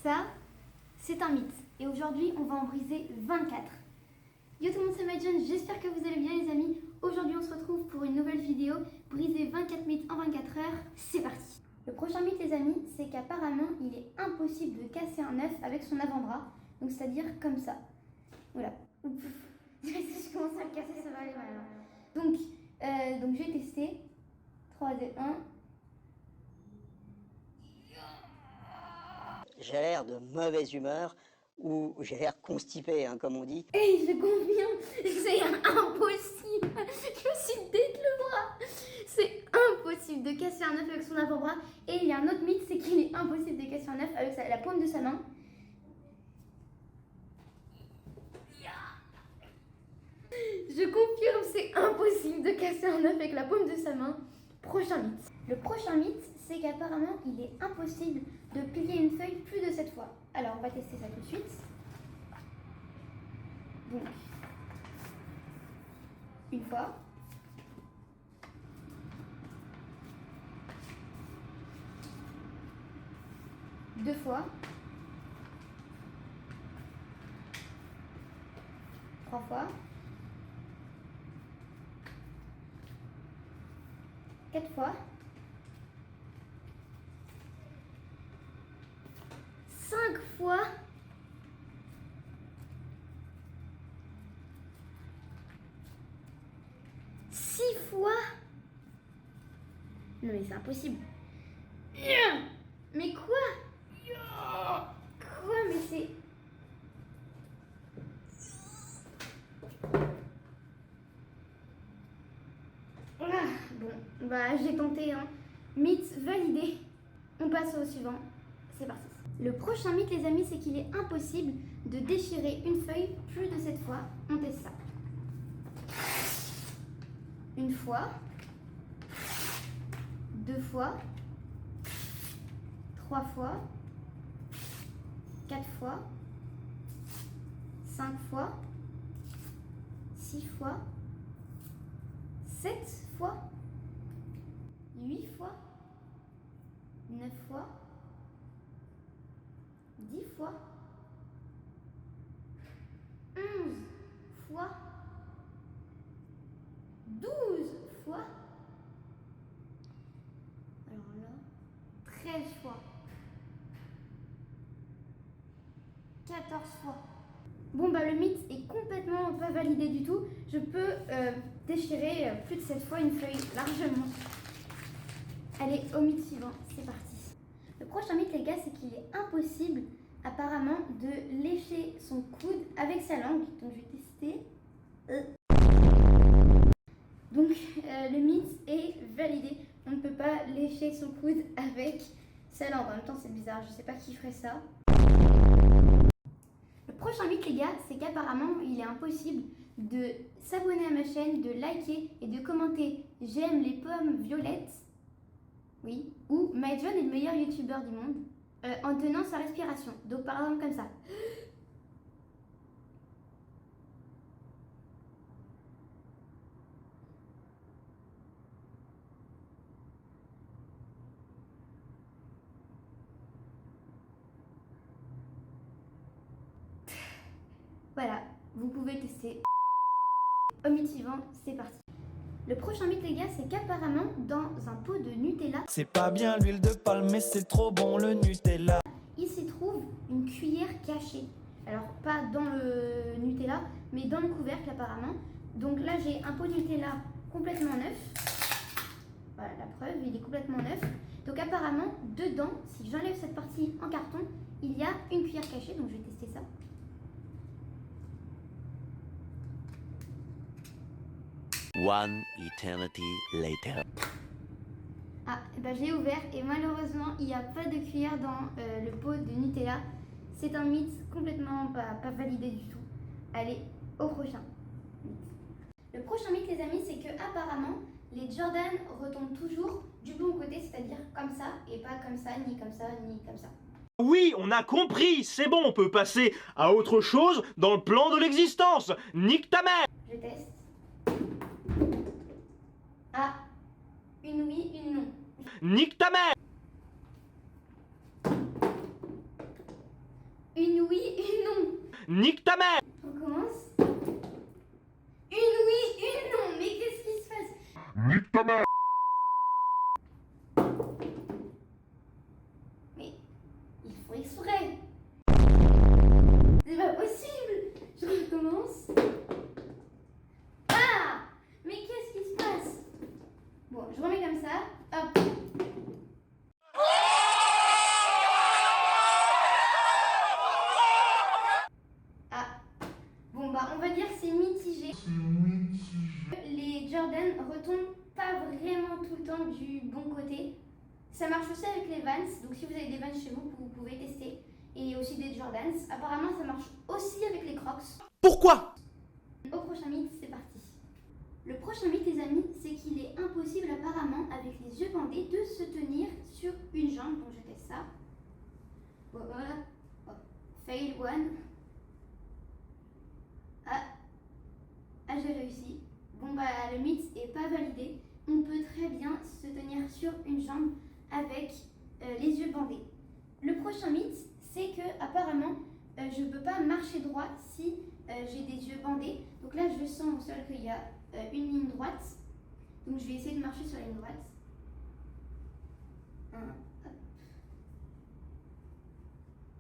Ça, c'est un mythe. Et aujourd'hui, on va en briser 24. Yo tout le monde, c'est Madjon, j'espère que vous allez bien les amis. Aujourd'hui, on se retrouve pour une nouvelle vidéo. Briser 24 mythes en 24 heures, c'est parti. Le prochain mythe les amis, c'est qu'apparemment, il est impossible de casser un œuf avec son avant-bras. Donc c'est-à-dire comme ça. Voilà. Si je commence à le casser, ça va aller mal. Donc je vais tester. 3, 2, 1. J'ai l'air de mauvaise humeur ou j'ai l'air constipé, hein, comme on dit. Hey, je confirme, c'est impossible. Je me suis détruit le bras. C'est impossible de casser un œuf avec son avant-bras. Et il y a un autre mythe, c'est qu'il est impossible de casser un œuf avec la paume de sa main. Je confirme, c'est impossible de casser un œuf avec la paume de sa main. Prochain mythe. Le prochain mythe, c'est qu'apparemment, il est impossible de plier une feuille plus de 7 fois. Alors, on va tester ça tout de suite. Donc, une fois. Deux fois. Trois fois. 4 fois. 5 fois. 6 fois. Non mais c'est impossible. Mais quoi? Quoi? Mais c'est... Bon, bah j'ai tenté, hein. Mythe validé. On passe au suivant. C'est parti. Le prochain mythe, les amis, c'est qu'il est impossible de déchirer une feuille plus de 7 fois. On teste ça. Une fois. 2 fois. 3 fois. 4 fois. 5 fois. 6 fois. 7 fois. 8 fois. 9 fois. 10 fois. 11 fois. 12 fois. Alors là, 13 fois. 14 fois. Bon bah le mythe est complètement pas validé du tout. Je peux déchirer plus de 7 fois une feuille largement. Allez, au mythe suivant, c'est parti. Le prochain mythe les gars, c'est qu'il est impossible apparemment de lécher son coude avec sa langue. Donc je vais tester. Donc le mythe est validé. On ne peut pas lécher son coude avec sa langue. En même temps c'est bizarre, je sais pas qui ferait ça. Le prochain mythe les gars, c'est qu'apparemment il est impossible de s'abonner à ma chaîne, de liker et de commenter j'aime les pommes violettes, oui, ou Madjon est le meilleur youtubeur du monde, en tenant sa respiration. Donc par exemple comme ça. Voilà, vous pouvez tester. Au mythe suivant, c'est parti. Le prochain mythe les gars, c'est qu'apparemment dans un pot de Nutella, c'est pas bien l'huile de palme mais c'est trop bon le Nutella. il s'y trouve une cuillère cachée. Alors pas dans le Nutella, mais dans le couvercle apparemment. Donc là j'ai un pot de Nutella complètement neuf. Voilà la preuve, il est complètement neuf. Donc apparemment dedans, si j'enlève cette partie en carton, il y a une cuillère cachée. Donc je vais tester ça. One eternity later. Ah, bah j'ai ouvert et malheureusement il n'y a pas de cuillère dans le pot de Nutella. C'est un mythe complètement pas validé du tout. Allez, au prochain mythe. Le prochain mythe les amis, c'est que apparemment les Jordan retombent toujours du bon côté, c'est-à-dire comme ça et pas comme ça, ni comme ça, ni comme ça. Oui, on a compris, c'est bon, on peut passer à autre chose dans le plan de l'existence. Nique ta mère! Je teste. Ah, une oui, une non. Nique ta mère! Une oui, une non. Nique ta mère! On commence. Une oui, une non. Mais qu'est-ce qui se passe? Nique ta mère! Mais ils font exprès. C'est pas possible. Je recommence. Ah! Mais qu'est-ce qui se passe? Bon, je remets comme ça. Hop. Ah. Bon bah on va dire que c'est mitigé. Les Jordan retombent pas vraiment tout le temps du bon côté. Ça marche aussi avec les Vans, donc si vous avez des Vans chez vous, vous pouvez tester. Et aussi des Jordans. Apparemment ça marche aussi avec les Crocs. Pourquoi? Au prochain mythe, c'est parti. Le prochain mythe, les amis, c'est qu'il est impossible apparemment, avec les yeux bandés, de se tenir sur une jambe. Donc je teste ça. Voilà. Oh. Fail one. Ah, j'ai réussi. Bon bah le mythe est pas validé. On peut très bien se tenir sur une jambe avec les yeux bandés. Le prochain mythe, c'est que apparemment je ne peux pas marcher droit si j'ai des yeux bandés. Donc là je sens au sol qu'il y a une ligne droite. Donc je vais essayer de marcher sur la ligne droite. Hop.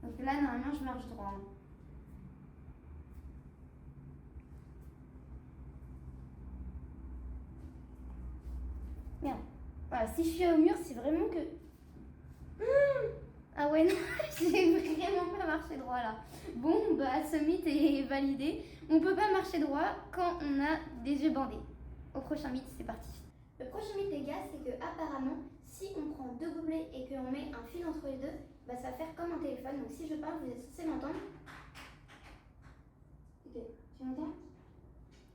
Donc là normalement je marche droit. Merde. Voilà, si je suis au mur, c'est vraiment que... Ah ouais, non, j'ai vraiment pas marché droit là. Bon, bah ce mythe est validé. On peut pas marcher droit quand on a des yeux bandés. Au prochain mythe, c'est parti. Le prochain mythe, les gars, c'est que apparemment, si on prend deux gobelets et qu'on met un fil entre les deux, bah ça va faire comme un téléphone. Donc si je parle, vous êtes censé m'entendre. Ok, tu m'entends?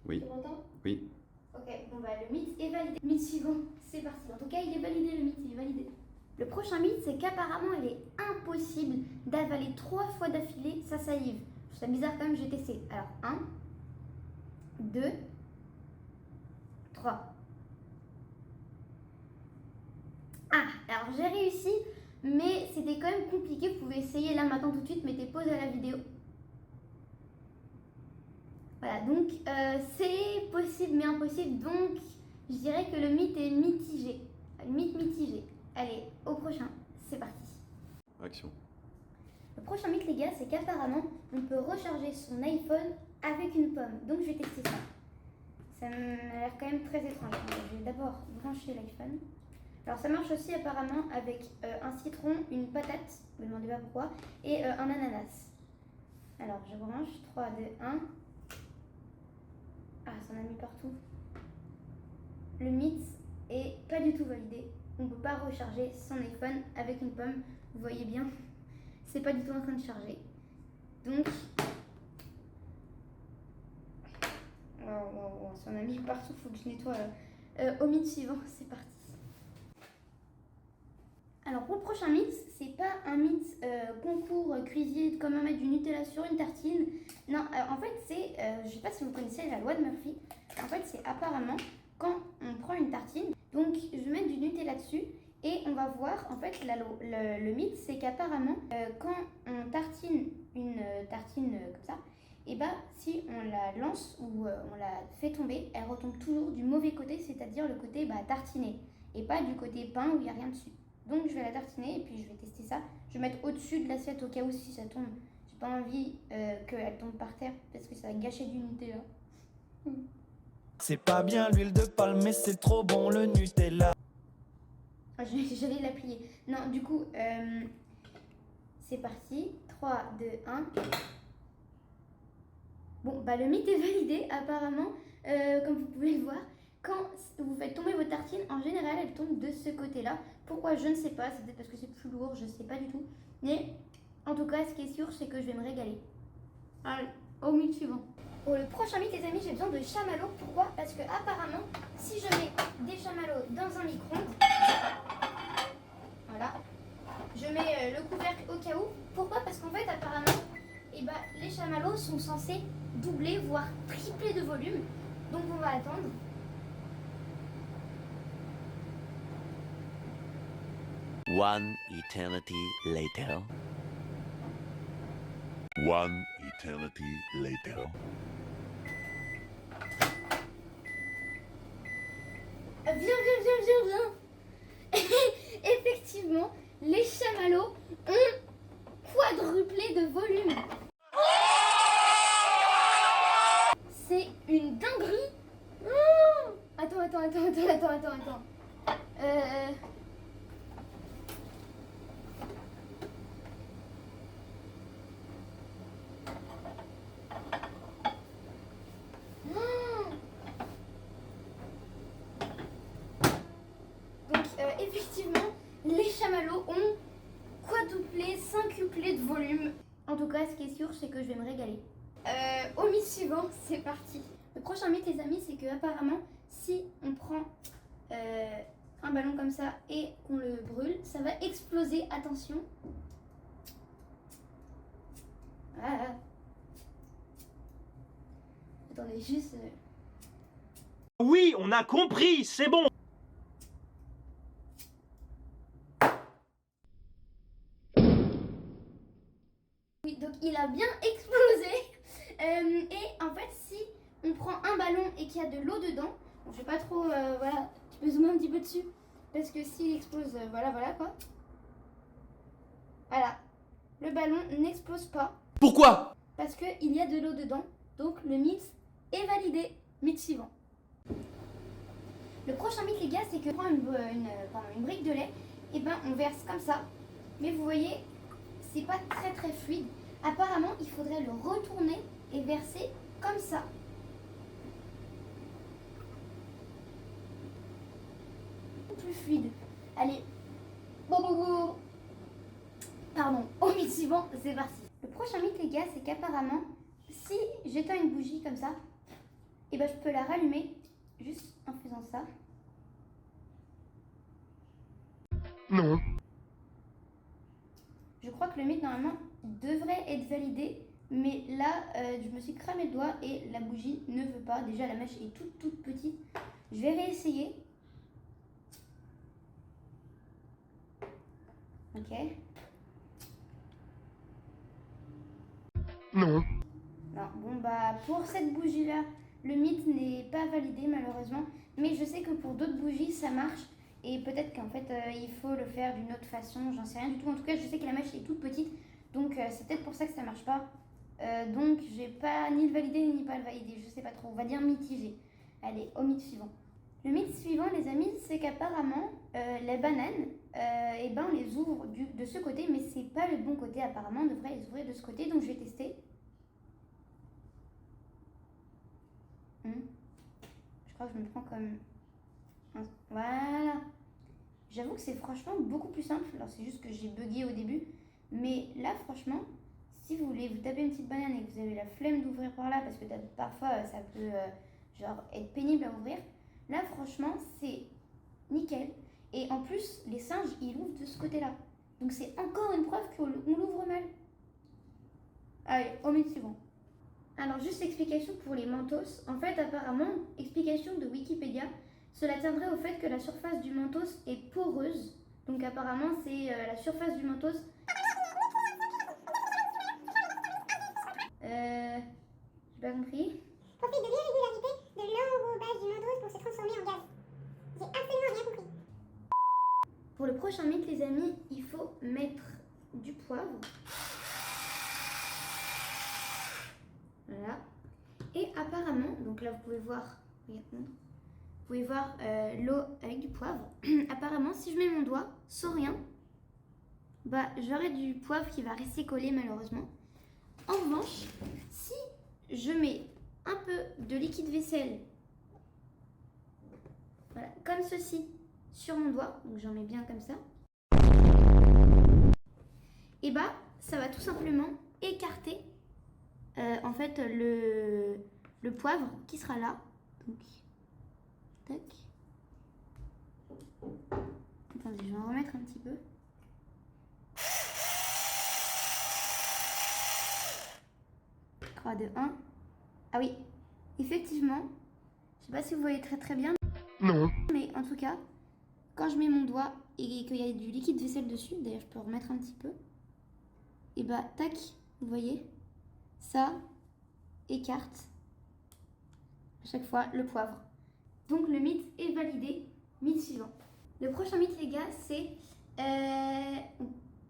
Oui. Tu m'entends? Oui. Ok, bon bah le mythe est validé. Mythe suivant, c'est parti. En tout cas, il est validé, le mythe, il est validé. Le prochain mythe, c'est qu'apparemment, il est impossible d'avaler 3 fois d'affilée sa salive. Je trouve ça bizarre quand même, j'ai testé. Alors, 1, 2, 3. Ah, alors j'ai réussi, mais c'était quand même compliqué. Vous pouvez essayer là maintenant tout de suite, mettez pause à la vidéo. Voilà, donc c'est possible mais impossible, donc je dirais que le mythe est mitigé. Le mythe mitigé. Allez, au prochain, c'est parti. Action. Le prochain mythe, les gars, c'est qu'apparemment, on peut recharger son iPhone avec une pomme. Donc je vais tester ça. Ça m'a l'air quand même très étrange. Je vais d'abord brancher l'iPhone. Alors ça marche aussi apparemment avec un citron, une patate, ne me demandez pas pourquoi, et un ananas. Alors je branche, 3, 2, 1. Ah, ça en a mis partout. Le mythe est pas du tout validé. On ne peut pas recharger son iPhone avec une pomme. Vous voyez bien, c'est pas du tout en train de charger. Donc, ça en a mis partout. Faut que je nettoie. Au mythe suivant, c'est parti. Alors pour le prochain mythe, c'est pas un mythe concours cuisiner comment mettre du Nutella sur une tartine. Non, en fait c'est, je sais pas si vous connaissez la loi de Murphy. En fait c'est apparemment quand on prend une tartine, donc je vais mettre du Nutella dessus et on va voir, en fait le mythe c'est qu'apparemment quand on tartine une tartine comme ça, et bah si on la lance ou on la fait tomber, elle retombe toujours du mauvais côté, c'est-à-dire le côté tartiné et pas du côté pain où il n'y a rien dessus. Donc je vais la tartiner et puis je vais tester ça. Je vais mettre au-dessus de l'assiette au cas où si ça tombe. J'ai pas envie qu'elle tombe par terre parce que ça va gâcher du Nutella. C'est pas bien l'huile de palme, mais c'est trop bon le Nutella. Ah, j'allais la plier. Non, du coup, c'est parti. 3, 2, 1. Bon, bah le mythe est validé apparemment, comme vous pouvez le voir. Quand vous faites tomber votre tartine, en général, elle tombe de ce côté-là. Pourquoi, je ne sais pas. C'est peut-être parce que c'est plus lourd, je ne sais pas du tout. Mais en tout cas, ce qui est sûr, c'est que je vais me régaler. Allez, au mythe suivant. Pour le prochain mythe, les amis, j'ai besoin de chamallows. Pourquoi? Parce que apparemment, si je mets des chamallows dans un micro-ondes, voilà, je mets le couvercle au cas où. Pourquoi? Parce qu'en fait, apparemment, les chamallows sont censés doubler, voire tripler de volume. Donc on va attendre. One eternity later. One eternity later. Viens. Effectivement, les chamallows ont quadruplé de volume. C'est une dinguerie. Attends. Effectivement, les chamallows ont quadruplé, quintuplé de volume. En tout cas, ce qui est sûr, c'est que je vais me régaler. Au mythe suivant, c'est parti. Le prochain mythe, les amis, c'est que apparemment, si on prend un ballon comme ça et qu'on le brûle, ça va exploser. Attention. Voilà. Attendez, juste... Oui, on a compris, c'est bon. Oui, donc il a bien explosé. Et en fait, si on prend un ballon et qu'il y a de l'eau dedans, bon, je vais pas trop, voilà, tu peux zoomer un petit peu dessus, parce que s'il explose, voilà quoi. Voilà, le ballon n'explose pas. Pourquoi? Parce qu'il y a de l'eau dedans, donc le mythe est validé. Mythe suivant. Le prochain mythe, les gars, c'est que prend une brique de lait, et ben on verse comme ça, mais vous voyez, c'est pas très fluide. Apparemment, il faudrait le retourner et verser comme ça. Plus fluide. Allez. Pardon, au mythe suivant, c'est parti. Le prochain mythe, les gars, c'est qu'apparemment, si j'éteins une bougie comme ça, et ben je peux la rallumer juste en faisant ça. Non. Je crois que le mythe, normalement, devrait être validé. Mais là, je me suis cramé le doigt et la bougie ne veut pas. Déjà, la mèche est toute petite. Je vais réessayer. Ok. Non. Non, bon, bah, pour cette bougie-là, le mythe n'est pas validé, malheureusement. Mais je sais que pour d'autres bougies, ça marche. Et peut-être qu'en fait, il faut le faire d'une autre façon. J'en sais rien du tout. En tout cas, je sais que la mèche est toute petite. Donc, c'est peut-être pour ça que ça marche pas. Donc, j'ai pas ni le valider ni pas le valider. Je sais pas trop. On va dire mitigé. Allez, au mythe suivant. Le mythe suivant, les amis, c'est qu'apparemment, les bananes, eh ben, on les ouvre de ce côté. Mais c'est pas le bon côté. Apparemment, on devrait les ouvrir de ce côté. Donc, je vais tester. Je crois que je me prends comme... Voilà. J'avoue que c'est franchement beaucoup plus simple. Alors c'est juste que j'ai bugué au début. Mais là franchement, si vous voulez vous taper une petite banane et que vous avez la flemme d'ouvrir par là, parce que parfois ça peut genre être pénible à ouvrir. Là franchement c'est nickel. Et en plus les singes ils ouvrent de ce côté là. Donc c'est encore une preuve qu'on l'ouvre mal. Allez, au mythe suivant. Alors juste explication pour les mentos. En fait apparemment, explication de Wikipédia. Cela tiendrait au fait que la surface du mentos est poreuse. Donc apparemment, c'est la surface du mentos. J'ai pas compris. Profite de l'irrégularité de l'enrobage du mentos pour se transformer en gaz. J'ai absolument rien compris. Pour le prochain mythe, les amis, il faut mettre du poivre. Voilà. Et apparemment, donc là vous pouvez voir, regardez. Vous pouvez voir l'eau avec du poivre. Apparemment, si je mets mon doigt sans rien, bah j'aurai du poivre qui va rester collé malheureusement. En revanche, si je mets un peu de liquide vaisselle, voilà, comme ceci, sur mon doigt, donc j'en mets bien comme ça, et bah ça va tout simplement écarter en fait le poivre qui sera là. Donc, tac. Attendez, je vais en remettre un petit peu. 3, 2, 1. Ah oui, effectivement, je sais pas si vous voyez très bien. Non. Mais en tout cas, quand je mets mon doigt et qu'il y a du liquide vaisselle dessus, d'ailleurs je peux remettre un petit peu, et bah tac, vous voyez, ça écarte à chaque fois le poivre. Donc le mythe est validé. Mythe suivant. Le prochain mythe, les gars, c'est...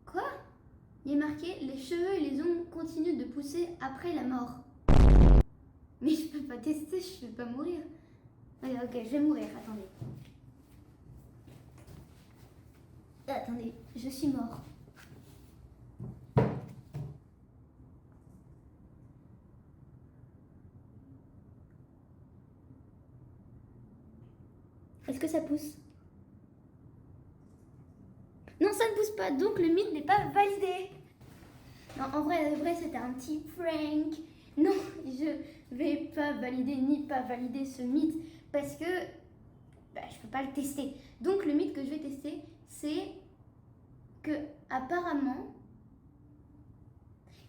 Quoi? Il est marqué: les cheveux et les ongles continuent de pousser après la mort. Mais je peux pas tester, je peux pas mourir. Allez, ok, je vais mourir, attendez. Attendez, je suis mort. Est-ce que ça pousse? Non, ça ne pousse pas, donc le mythe n'est pas validé. Non, en vrai, c'était un petit prank. Non, je vais pas valider ni pas valider ce mythe parce que je peux pas le tester. Donc le mythe que je vais tester, c'est que apparemment,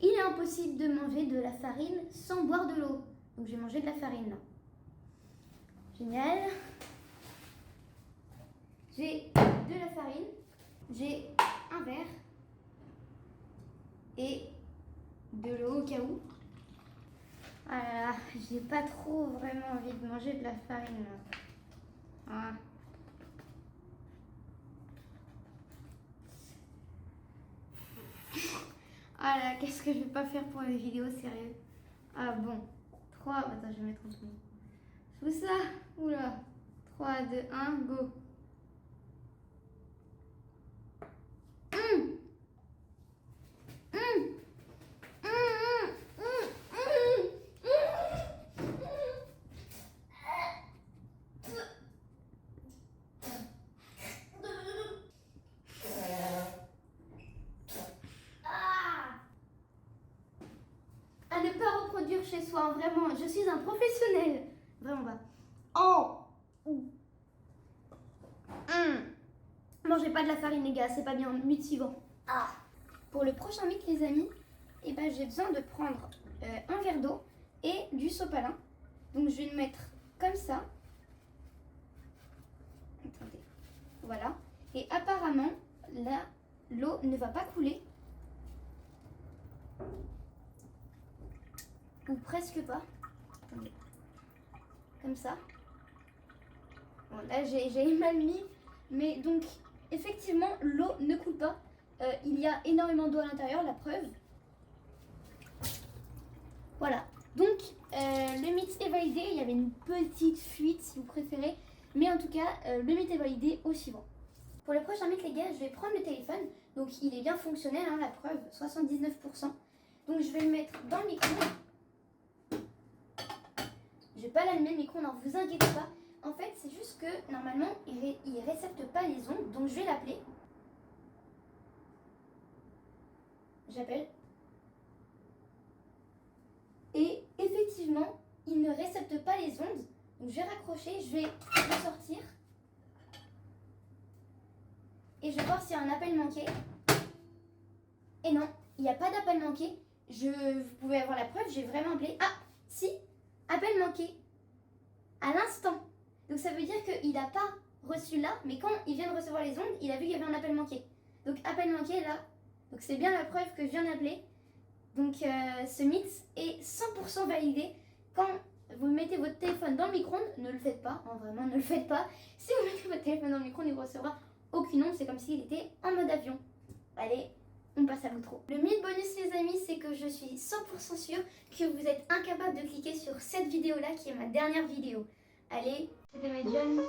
il est impossible de manger de la farine sans boire de l'eau. Donc je vais manger de la farine là. Génial. J'ai de la farine, j'ai un verre et de l'eau au cas où. Ah là là, j'ai pas trop vraiment envie de manger de la farine là. Ah. Ah là, qu'est-ce que je vais pas faire pour les vidéos, sérieux? Ah bon. 3, attends, je vais mettre en tout. Je fais ça. Oula. 3, 2, 1, go. À ne pas reproduire chez soi, vraiment, je suis un professionnel. Vraiment pas. Oh. Mangez pas de la farine, les gars, c'est pas bien. Mythe suivant. Ah. Pour le prochain mythe, les amis, eh ben, j'ai besoin de prendre un verre d'eau et du sopalin. Donc je vais le mettre comme ça. Attendez. Voilà. Et apparemment, là, l'eau ne va pas couler. Ou presque pas. Attendez. Comme ça. Bon, là, j'ai mal mis. Mais donc, effectivement, l'eau ne coule pas. Il y a énormément d'eau à l'intérieur, la preuve. Voilà. Donc, le mythe est validé. Il y avait une petite fuite, si vous préférez. Mais en tout cas, le mythe est validé au suivant. Pour le prochain mythe, les gars, je vais prendre le téléphone. Donc, il est bien fonctionnel, hein, la preuve, 79%. Donc, je vais le mettre dans le micro-ondes. Je vais pas l'allumer le micro, non, vous inquiétez pas. En fait, c'est juste que normalement, il récepte pas les ondes, donc je vais l'appeler. J'appelle. Et effectivement, il ne récepte pas les ondes. Donc je vais raccrocher, je vais le sortir. Et je vais voir s'il y a un appel manqué. Et non, il n'y a pas d'appel manqué. Vous pouvez avoir la preuve, j'ai vraiment appelé. Ah, si, appel manqué. À l'instant. Donc ça veut dire qu'il n'a pas reçu là, mais quand il vient de recevoir les ondes, il a vu qu'il y avait un appel manqué. Donc appel manqué là. Donc c'est bien la preuve que je viens d'appeler. Donc ce mythe est 100% validé. Quand vous mettez votre téléphone dans le micro-ondes, ne le faites pas, hein, vraiment ne le faites pas. Si vous mettez votre téléphone dans le micro-ondes, il ne recevra aucune onde, c'est comme s'il était en mode avion. Allez, on passe à l'outro. Le mythe bonus, les amis, c'est que je suis 100% sûre que vous êtes incapable de cliquer sur cette vidéo là qui est ma dernière vidéo. Allez, c'était Medium.